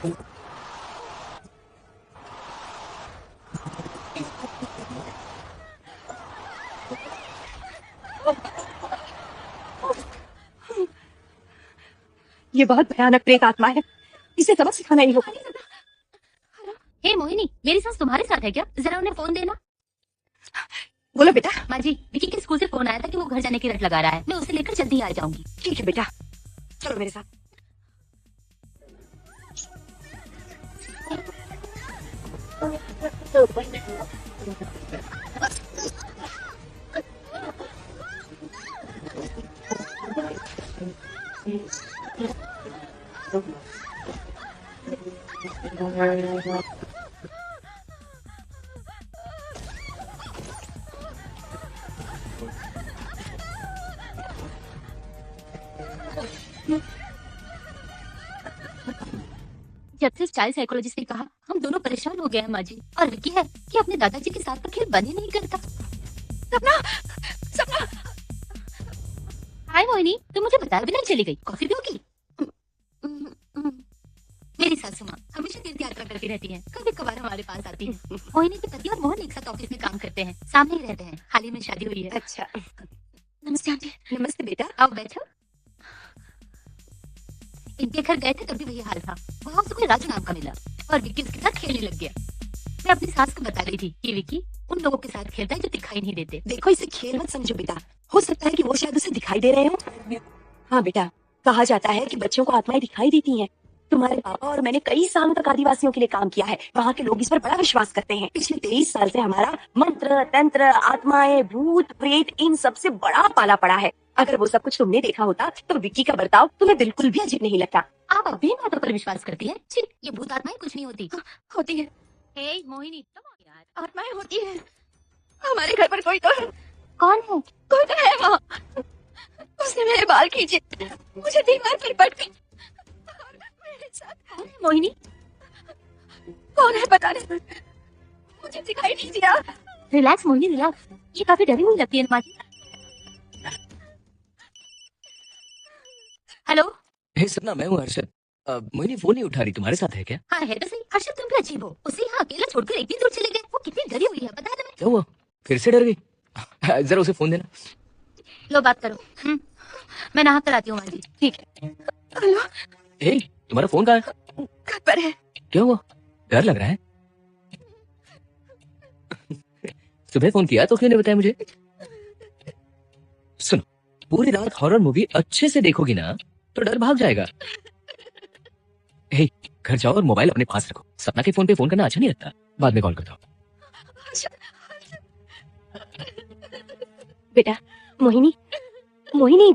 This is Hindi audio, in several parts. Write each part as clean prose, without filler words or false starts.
ये बहुत भयानक प्रेत आत्मा है, इसे सबक सिखाना ही होगा। हे मोहिनी, मेरी सास तुम्हारे साथ है क्या? जरा उन्हें फोन देना। बोलो बेटा। माँ जी, विकी के स्कूल से फोन आया था कि वो घर जाने की रट लगा रहा है। मैं उसे लेकर जल्दी आ जाऊंगी। ठीक है बेटा, चलो मेरे साथ। जब से चाइल्ड साइकोलॉजिस्ट ने कहा, हम दोनों परेशान हो गए हैं माँ जी। और विकी है कि अपने दादाजी के साथ तो खेल बंद ही नहीं करता। सपना, सपना। हाय मोहिनी, तुम मुझे बताए बिना चली गई। कॉफी पियोगी? मेरी सासू माँ हमेशा तीर्थ यात्रा करती रहती हैं। कभी कभार हमारे पास आती है। मोहिनी के पति और मोहन एक साथ ऑफिस में काम करते हैं, सामने ही रहते हैं। हाल ही में शादी हुई है। अच्छा, नमस्ते आंटी। नमस्ते बेटा। आओ बैठो। इनके घर गए थे तब भी वही हाल था। वहाँ उसे कोई राजू नाम का मिला और विक्की उसके साथ खेलने लग गया। मैं अपनी सास को बता रही थी कि विक्की उन लोगों के साथ खेलता है जो दिखाई नहीं देते। देखो, इसे खेल मत समझो बेटा, हो सकता है कि वो शायद उसे दिखाई दे रहे हो। हाँ बेटा, कहा जाता है कि बच्चों को आत्माएं दिखाई देती हैं। तुम्हारे पापा और मैंने कई सालों तक आदिवासियों के लिए काम किया है। वहाँ के लोग इस पर बड़ा विश्वास करते हैं। पिछले 23 साल से हमारा मंत्र, तंत्र, आत्माएं, भूत, प्रेत, इन सबसे बड़ा पाला पड़ा है। अगर वो सब कुछ तुमने देखा होता तो विक्की का बर्ताव तुम्हें बिल्कुल भी अजीब नहीं लगता। आप अब भी इन बातों पर विश्वास करती हैं? छी, ये भूत आत्माएं कुछ नहीं होती। होती है, हे मोहिनी, तुम आओ यार। आत्माएं होती है। हमारे घर पर कोई तो है। कौन है? कोई तो है वहाँ। उसने मेरे बाल खींचे, मुझे दीवार पर पट गई और मेरे साथ। कौन है मोहिनी? कौन है पता नहीं, मुझे दिखाई नहीं दिया। Relax Mohini, relax. ये काफी डरी हुई लगती है माँ जी। हेलो। हे सपना, मैं हूँ हर्षद। मोहिनी फोन नहीं उठा रही, तुम्हारे साथ है क्या? हाँ है तो सही। हर्षद तुम भी अजीब हो। उसे यहाँ अकेला छोड़कर इतनी दूर चले गए। वो कितनी डरी हुई है पता है तुम्हें? क्या हुआ, फिर से डर गई? जरा उसे फोन देना। लो बात करो। मैं नहा कर आती हूँ माँ जी। ठीक है। हेलो। हे, तुम्हारा फोन कहाँ है? घर पर है। क्या हुआ, डर लग रहा है? सुबह फोन किया तो क्यों नहीं बताया मुझे? सुनो, पूरी रात हॉरर मूवी अच्छे से देखोगी ना तो डर भाग जाएगा। हे, घर जाओ और मोबाइल अपने पास रखो। सपना के फोन पे फोन करना अच्छा नहीं लगता। बाद में कॉल करता हूँ। बेटा, मोहिनी, मोहिनी,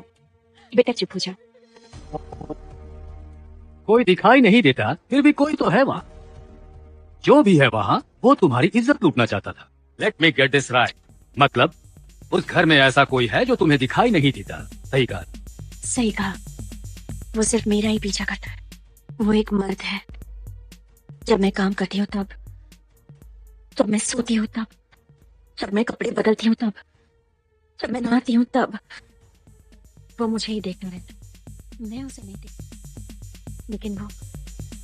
बेटा चुप हो जा। कोई दिखाई नहीं देता, फिर भी कोई तो है वहाँ। जो भी है वहाँ, वो तुम्हारी इज्जत लूटना चाहता था। Let me get this right, मतलब उस घर में ऐसा कोई है जो तुम्हें दिखाई नहीं देता। सही कहा। सही कहा, वो सिर्फ मेरा ही पीछा करता है। वो एक मर्द है। जब मैं काम करती हूँ तब, जब मैं सोती हूँ तब, जब मैं कपड़े बदलती हूँ तब, जब मैं नहाती हूँ तब, वो मुझे ही देखता रहता। मैं उसे नहीं देखती, लेकिन वो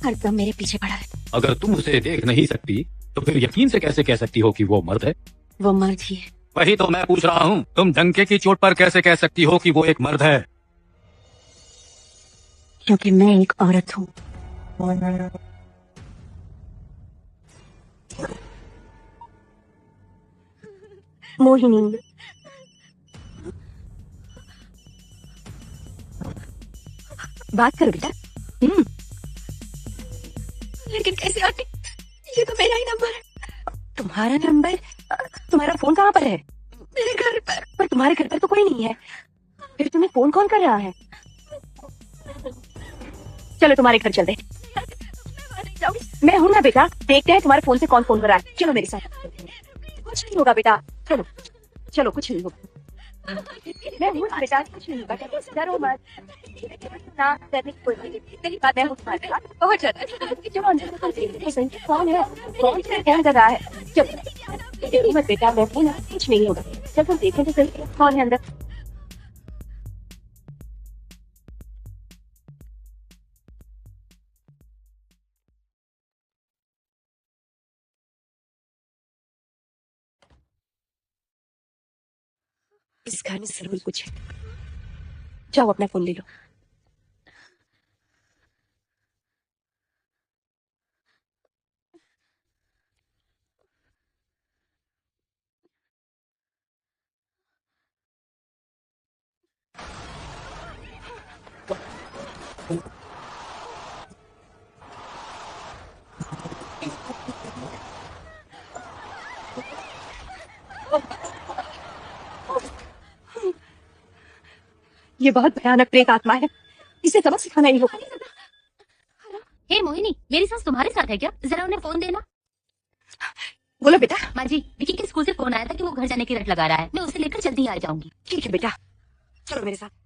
हर दम मेरे पीछे पड़ा रहता। अगर तुम उसे देख नहीं सकती तो फिर यकीन से कैसे कह सकती हो कि वो मर्द है? वो मर्द ही है। वही तो मैं पूछ रहा हूँ, तुम डंके की चोट पर कैसे कह सकती हो कि वो एक मर्द है? क्योंकि मैं एक औरत हूँ। मोहिनी, बात करो बेटा। लेकिन कैसे आंटी, ये तो मेरा ही नंबर है। तुम्हारा नंबर? तुम्हारा फोन कहाँ पर है? मेरे घर पर तुम्हारे घर पर तो कोई नहीं है। फिर तुम्हें फोन कौन कर रहा है? चलो तुम्हारे घर चलते। मैं हूं ना बेटा, देखते हैं तुम्हारे फोन से कौन फोन कर रहा है। चलो मेरे साथ। कुछ नहीं होगा बेटा, चलो चलो, कुछ नहीं होगा। मैं हूं ना बेटा, कुछ नहीं होगा। डरो मत ना, डरने की कोई बात नहीं। तेरी बात मैं हूं तुम्हारे साथ। बहुत ज्यादा चलो अंदर से कौन है, कौन से क्या कर रहा है। चलो मत बेटा, मैं हूं ना, कुछ नहीं होगा। जब हम देखें तो सही कौन है अंदर। इस घर में जरूर कुछ है। जाओ अपना फोन ले लो। ये बहुत भयानक प्रेत आत्मा है, इसे सबक सिखाना ही होगा। हे मोहिनी, मेरी सास तुम्हारे साथ है क्या? जरा उन्हें फोन देना। बोलो बेटा। माँ जी, विकी के स्कूल से फोन आया था कि वो घर जाने की रट लगा रहा है। मैं उसे लेकर जल्दी आ जाऊंगी। ठीक है बेटा, चलो मेरे साथ।